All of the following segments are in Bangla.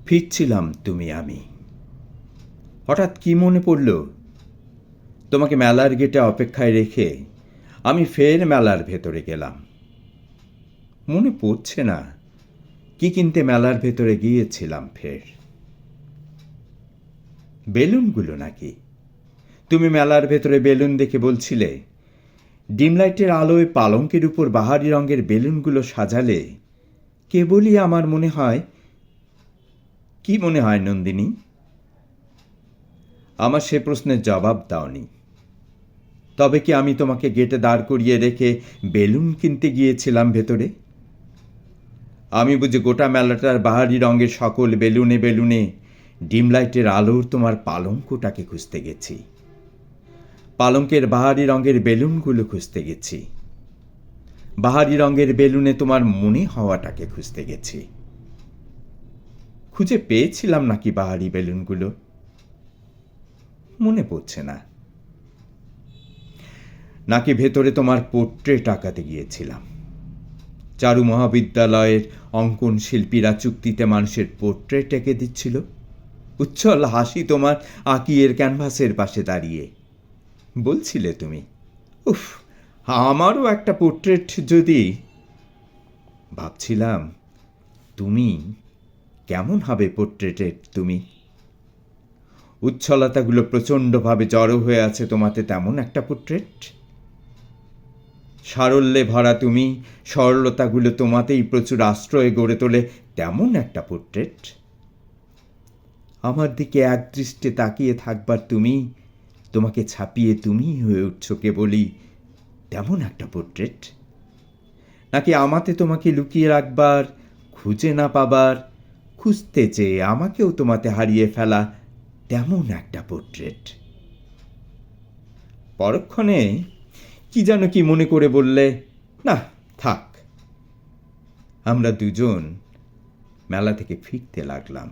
ফিরছিলাম তুমি আমি, হঠাৎ কি মনে পড়ল তোমাকে মেলার গেটে অপেক্ষায় রেখে আমি ফের মেলার ভেতরে গেলাম। মনে পড়ছে না কি কিনতে মেলার ভেতরে গিয়েছিলাম ফের। বেলুনগুলো নাকি? তুমি মেলার ভেতরে বেলুন দেখে বলছিলে ডিমলাইটের আলোয় পালঙ্কের উপর বাহারি রঙের বেলুনগুলো সাজালে কেবলই আমার মনে হয়। কি মনে হয় নন্দিনী? আমার সে প্রশ্নের জবাব দাওনি। তবে কি আমি তোমাকে গেটে দাঁড় করিয়ে রেখে বেলুন কিনতে গিয়েছিলাম ভেতরে? আমি বুঝি গোটা মেলাটার বাহারি রঙের সকল বেলুনে বেলুনে ডিমলাইটের আলোর তোমার পালঙ্কটাকে খুঁজতে গেছি, পালঙ্কের বাহারি রঙের বেলুনগুলো খুঁজতে গেছি, বাহারি রঙের বেলুনে তোমার মনে হওয়াটাকে খুঁজতে গেছি। খুঁজে পেয়েছিলাম নাকি বাহারি বেলুনগুলো? মনে পড়ছে না। নাকি ভেতরে তোমার পোর্ট্রেট আঁকাতে গিয়েছিলাম। চারু মহাবিদ্যালয়ের অঙ্কন শিল্পীরা চুক্তিতে মানুষের পোর্ট্রেট এঁকে দিচ্ছিল। উচ্ছল হাসি তোমার আঁকিয়ের ক্যানভাসের পাশে দাঁড়িয়ে। বলছিলে তুমি, উফ, আমারও একটা পোর্ট্রেট যদি। ভাবছিলাম তুমি কেমন হবে পোর্ট্রেটের তুমি। উচ্ছলতাগুলো প্রচণ্ডভাবে জড়ো হয়ে আছে তোমাতে তেমন একটা পোর্ট্রেট। সারল্যে ভরা তুমি, সরলতাগুলো তোমাতেই প্রচুর আশ্রয় গড়ে তোলে তেমন একটা পোর্ট্রেট। আমার দিকে একদৃষ্টে তাকিয়ে থাকবার তুমি, তোমাকে ছাপিয়ে তুমি হয়ে উঠছ কেবলই তেমন একটা পোর্ট্রেট। নাকি আমাতে তোমাকে লুকিয়ে রাখবার, খুঁজে না পাবার, খুঁজতে চেয়ে আমাকেও তোমাতে হারিয়ে ফেলা তেমন একটা পোর্ট্রেট। পরক্ষণে কি যেন কি মনে করে বললে, না থাক। আমরা দুজন মেলা থেকে ফিরতে লাগলাম।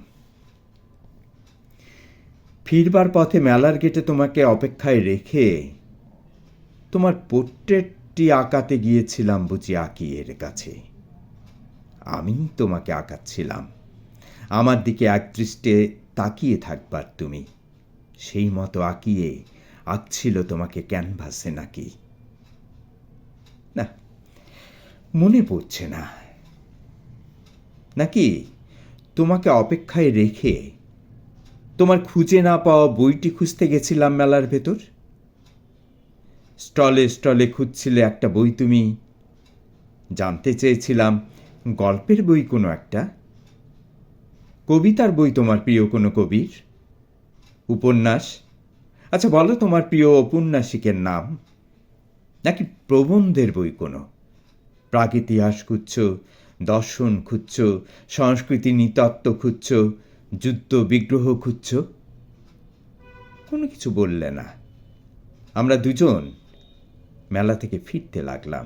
ফিরবার পথে মেলার গেটে তোমাকে অপেক্ষায় রেখে তোমার পোর্ট্রেটটি আঁকাতে গিয়েছিলাম বুঝি আঁকিয়ের কাছে। আমি তোমাকে আঁকাচ্ছিলাম, আমার দিকে একদৃষ্টে তাকিয়ে থাকবার তুমি। সেই মতো আঁকিয়ে আঁকছিল তোমাকে ক্যানভাসে নাকি? না, মনে পড়ছে না। নাকি তোমাকে অপেক্ষায় রেখে তোমার খুঁজে না পাওয়া বইটি খুঁজতে গেছিলাম মেলার ভেতর। স্টলে স্টলে খুঁজছিলে একটা বই তুমি। জানতে চেয়েছিলাম গল্পের বই কোনো একটা, কবিতার বই তোমার প্রিয় কোনো কবির, উপন্যাস। আচ্ছা বলো তোমার প্রিয় ঔপন্যাসিকের নাম। নাকি প্রবন্ধের বই কোনো, প্রাগিতিহাস খুঁজছ, দর্শন খুঁজছ, সংস্কৃতি নৃতত্ত্ব খুঁজছ, যুদ্ধ বিগ্রহ খুঁজছ। কোনো কিছু বললে না। আমরা দুজন মেলা থেকে ফিরতে লাগলাম।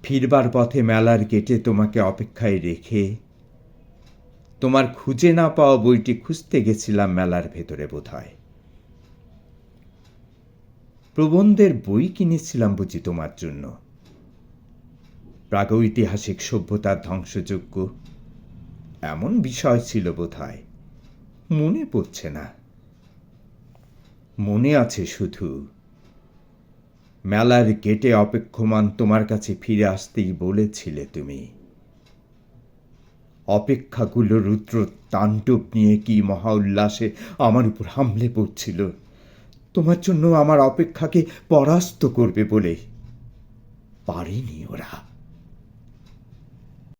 ফিরবার পথে মেলার গেটে তোমাকে অপেক্ষায় রেখে তোমার খুঁজে না পাওয়া বইটি খুঁজতে গেছিলাম মেলার ভেতরে বোধহয়। প্রবন্ধের বই কিনেছিলাম বুঝি তোমার জন্য। প্রাগৈতিহাসিক সভ্যতার ধ্বংসযজ্ঞ এমন বিষয় ছিল বোধহয়। মনে পড়ছে না। মনে আছে শুধু মেলার গেটে অপেক্ষমান তোমার কাছে ফিরে আসতেই বলেছিলে তুমি, অপেক্ষাগুলো রুদ্র তাণ্ডব নিয়ে কি মহা উল্লাসে আমার উপর হামলে পড়ছিল, তোমার জন্য আমার অপেক্ষাকে পরাস্ত করবে বলে। পারেনি ওরা।